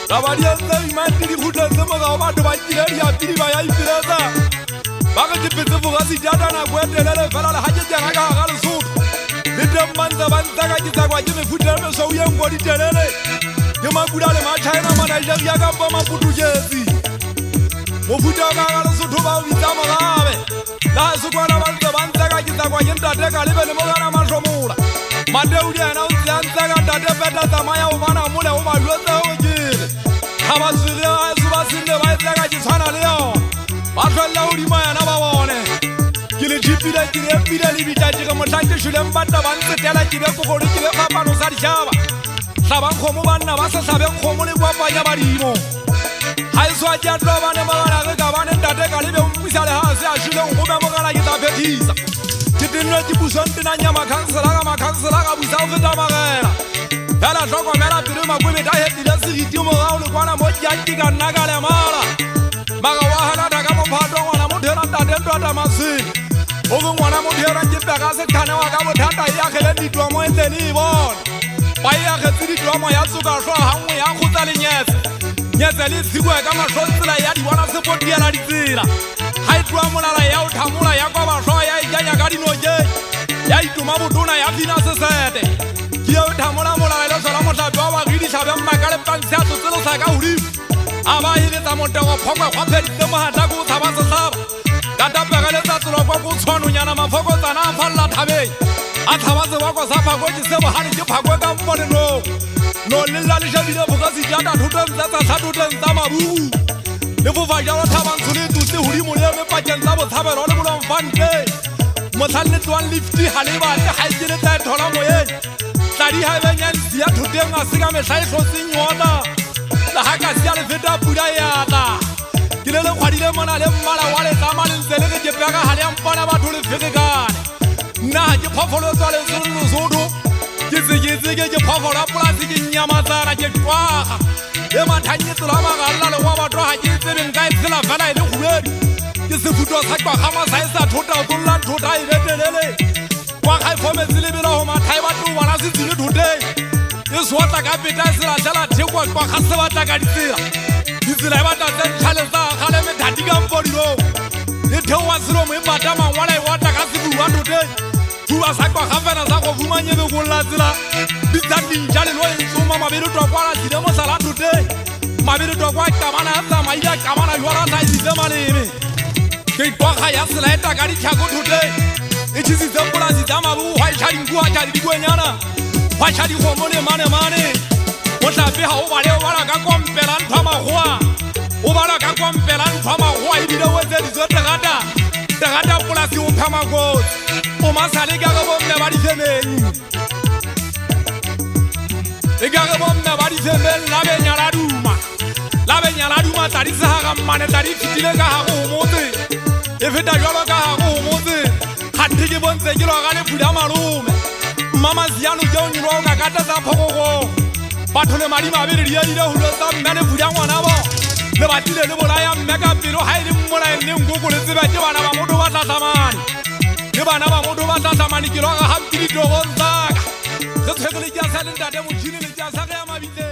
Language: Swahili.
Rabadia sai mandi di huta sama ga ba to ba kire ya tiri ba ya ibirasa. Ba ga tipe se fuga si jada na kwetelele fela la haje janga ga ga su. Bidda manza banta ga kitsa kwa jime futa me so yen ngodi telele. Ke makudale ma China mana ya ga ba ma Portuguese. Mo futa ga ga su to ba bitsa ma gabe. La su kwa na banta ga kitsa kwa yenta te ga lebele mo ga na ma shomula. Madeudi ana uzianza ga tate peta zamaya umana mule uma lweza ojile. Abasuria azubasinde baitega gitsana leo batholla udima yana ba bone ke le dipile ke le pile le bitaje ka motlhanke shule mbata ba ntsetela ke be kokolo ke be phapano sa ditjhaba hlaba nkgomo banna ba sa hlabe nkgomo le kwapanya badimo ha iswa ke atlo bane ba bana re ka bane ntate ka le be umpisa le ha se a shule go be mo kana ke tsa phethisa ke dinno ke busonte na nyama kansela ka busa o feta magela Yala joko mera tiri makwebe ta hetile siriti mo ga le kwana mo tjaki ka nna ka le mala maga wa hala daga mo phato ngwana mo thera ntate ntwata masini o go ngwana mo thera ke pega se thane wa ka bothata ya khele ditwa mo ntse ni bona ba ya khetsi ditwa mo ya tsuka shwa hangwe ya khutsa le nyetse le tsikwe ka mashotsela ya di bona se potia la ditsela ha itwa molala ya o thamula ya kwa ba shwa ya ijanya ka dinoje ya ituma botona ya fina se sete Yo thamola mola le sola motla ba wa gidi tlabe makale pantse a tsotselo sa ka hudi aba ile tsa motego phokwa khwa pheditse mohata go thaba se hlaba ka tapegele tsa tsolo kwa go tshwano nyana mafoko tsana a phalla thabeng a thaba se wa go sa phako ke se bohane ke phako ka mpone no le la le jabile boka se jata thuteng tsa tlhathuteng tsa mabu le fofa ja wa thaba ntshole tutse hudi moleme pakeng tsa bothabelo le bolong fante mothalle tswan lifti haleba le haikele tsa thola moyeng Tadi ha benya nsia thuteng a sega mehla e hlotseng yona la ha ka sia le feta pula ya ta ke le khwadile mona le mmala wa le tsama le ntse le ke pega ha le mpona batho le fegekane nna ke phofolo tswa le zulu zodo ke phofolo polasi ke nyamatsana ke twaga e mathanye tsela magalla le wa batho ha ke tsebe nka e tsela fela e le khuledi ke se futo sa kwa khama sa isa thota tsolla thota e betelele Kwa khai fometse le bela ho mathai ba tlo bona se tsile thoteng e swata ka peta se la tla thekwa kwa ga se batla ka ditsela e batla tsa tshale tsa gale me thati ka mpodilo le thewa selo mo ipata mangwala e wata ka se bua thoteng bua sa kwa gafana sa go fumanye be go la tsela bitsandi jale lo e tsoma mabelo twa kwa la tsile mo sala thoteng mabelo twa kwa kamana ya tsama ila kamana yora sa itse maleme ke kwa ga ya sela eta ka ditlhako thoteng It is the Polasi Damabu, why shall you go at the Guiana? Why shall you go money? What a be how Waraga Compelan Tamahua? Ovaraka Compelan Tamahua, you know what that is the Rada Polasi Tamago, Omasali Gagabon never is the Gagabon never is a Lavenya Laduma, that is a manatari Tilaga Mote. If it are Mote. Hatike bonse ke lo gane pula malume mama ziano jo nyi ro ga kata sa phoko batho le madi mabere di ile ho lo sa mmane pula ngwana bo le batile le bolaya mmeka pelo ha ile mmola le ngoko le tseba ke bana ba motho ba tlatsamane le bana ba motho ba tlatsamane ke lo ga ha mpili to go ntsaka re tshwele ke sa le ntate mo jine le ke sa ga ya mabitse